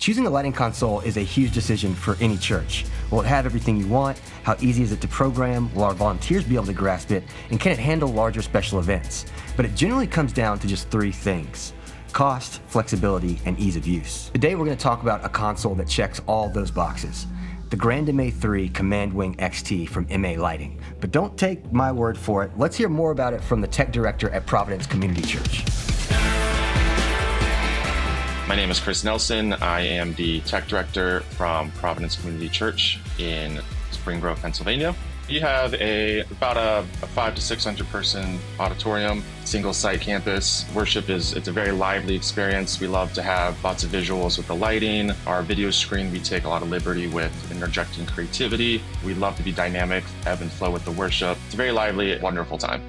Choosing a lighting console is a huge decision for any church. Will it have everything you want? How easy is it to program? Will our volunteers be able to grasp it? And can it handle larger special events? But it generally comes down to just three things: cost, flexibility, and ease of use. Today we're going to talk about a console that checks all those boxes. The Grand MA3 Command Wing XT from MA Lighting. But don't take my word for it. Let's hear more about it from the tech director at Providence Community Church. My name is Chris Nelson. I am the tech director from Providence Community Church in Spring Grove, Pennsylvania. We have about a 500 to 600 person auditorium, single site campus. Worship it's a very lively experience. We love to have lots of visuals with the lighting. Our video screen, we take a lot of liberty with interjecting creativity. We love to be dynamic, ebb and flow with the worship. It's a very lively, wonderful time.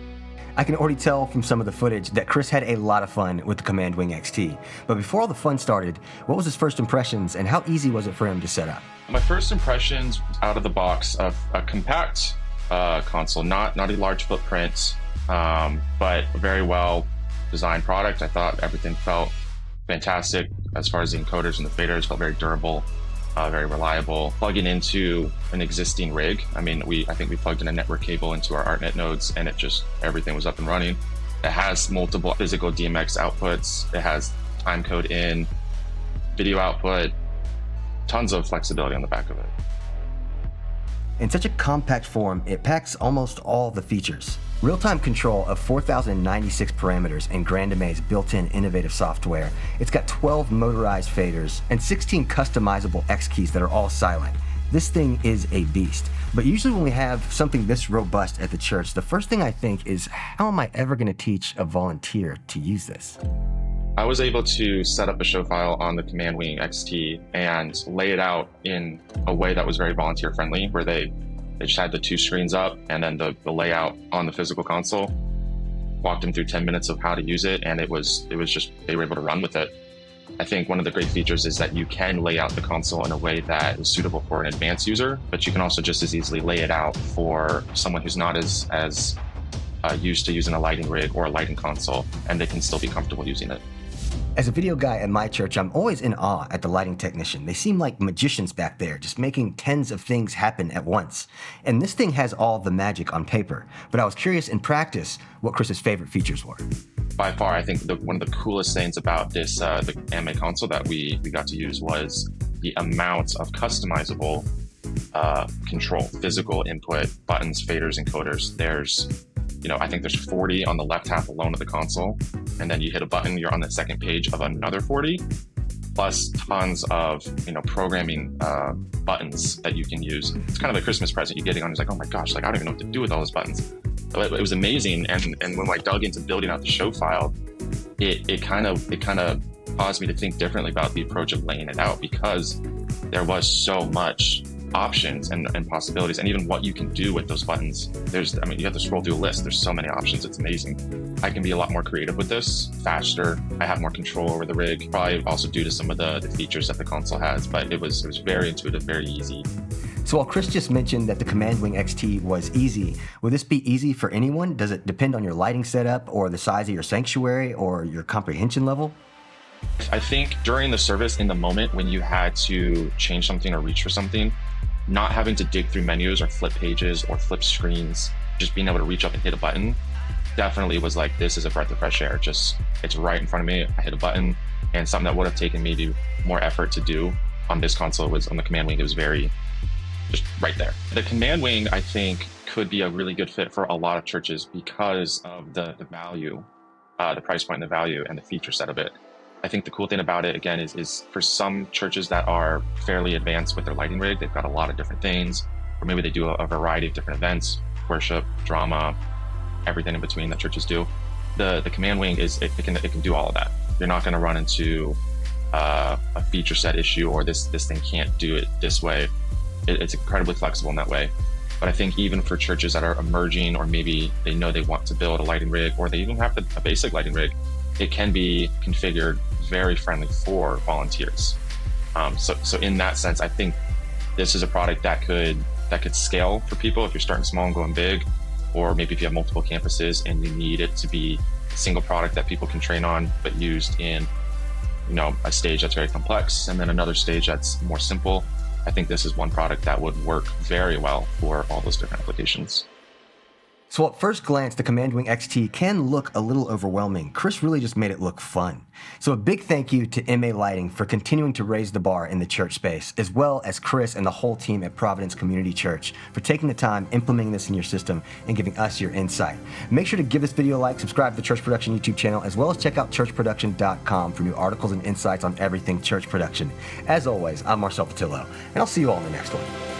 I can already tell from some of the footage that Chris had a lot of fun with the Command Wing XT. But before all the fun started, what was his first impressions and how easy was it for him to set up? My first impressions out of the box of a compact console, not a large footprint, but a very well designed product. I thought everything felt fantastic as far as the encoders and the faders, felt very durable. Very reliable. Plugging into an existing rig. I think we plugged in a network cable into our ArtNet nodes and everything was up and running. It has multiple physical DMX outputs. It has time code in, video output, tons of flexibility on the back of it. In such a compact form, it packs almost all the features. Real-time control of 4,096 parameters in Grand MA's built-in innovative software. It's got 12 motorized faders and 16 customizable X keys that are all silent. This thing is a beast. But usually when we have something this robust at the church, the first thing I think is, how am I ever going to teach a volunteer to use this? I was able to set up a show file on the Command Wing XT and lay it out in a way that was very volunteer friendly, where they just had the two screens up and then the layout on the physical console. Walked them through 10 minutes of how to use it, and it was just, they were able to run with it. I think one of the great features is that you can lay out the console in a way that is suitable for an advanced user, but you can also just as easily lay it out for someone who's not as used to using a lighting rig or a lighting console, and they can still be comfortable using it. As a video guy at my church, I'm always in awe at the lighting technician. They seem like magicians back there, just making tens of things happen at once. And this thing has all the magic on paper. But I was curious in practice what Chris's favorite features were. By far, I think one of the coolest things about this, the MA console that we got to use was the amount of customizable control, physical input, buttons, faders, encoders. I think there's 40 on the left half alone of the console. And then you hit a button, you're on the second page of another 40, plus tons of, programming buttons that you can use. It's kind of a Christmas present. You get it on, it's like, oh my gosh, I don't even know what to do with all those buttons. It was amazing. And when I dug into building out the show file, it kind of caused me to think differently about the approach of laying it out, because there was so much options and possibilities, and even what you can do with those buttons. You have to scroll through a list. There's so many options. It's amazing. I can be a lot more creative with this, faster. I have more control over the rig, probably also due to some of the features that the console has, but it was very intuitive, very easy. So while Chris just mentioned that the Command Wing XT was easy, would this be easy for anyone? Does it depend on your lighting setup or the size of your sanctuary or your comprehension level? I think during the service, in the moment when you had to change something or reach for something, not having to dig through menus or flip pages or flip screens, just being able to reach up and hit a button, definitely was like, this is a breath of fresh air. It's right in front of me. I hit a button, and something that would have taken maybe more effort to do on this console was on the Command Wing. It was very just right there. The Command Wing, I think, could be a really good fit for a lot of churches because of the value, the price point and the value and the feature set of it. I think the cool thing about it, again, is for some churches that are fairly advanced with their lighting rig, they've got a lot of different things, or maybe they do a variety of different events, worship, drama, everything in between that churches do. The Command Wing it can do all of that. You're not going to run into a feature set issue, or this thing can't do it this way. It's incredibly flexible in that way. But I think even for churches that are emerging, or maybe they know they want to build a lighting rig, or they even have a basic lighting rig, it can be configured very friendly for volunteers. So in that sense, I think this is a product that could scale for people if you're starting small and going big, or maybe if you have multiple campuses and you need it to be a single product that people can train on, but used in a stage that's very complex and then another stage that's more simple. I think this is one product that would work very well for all those different applications. So at first glance, the Command Wing XT can look a little overwhelming. Chris really just made it look fun. So a big thank you to MA Lighting for continuing to raise the bar in the church space, as well as Chris and the whole team at Providence Community Church for taking the time, implementing this in your system, and giving us your insight. Make sure to give this video a like, subscribe to the Church Production YouTube channel, as well as check out churchproduction.com for new articles and insights on everything church production. As always, I'm Marcel Patillo, and I'll see you all in the next one.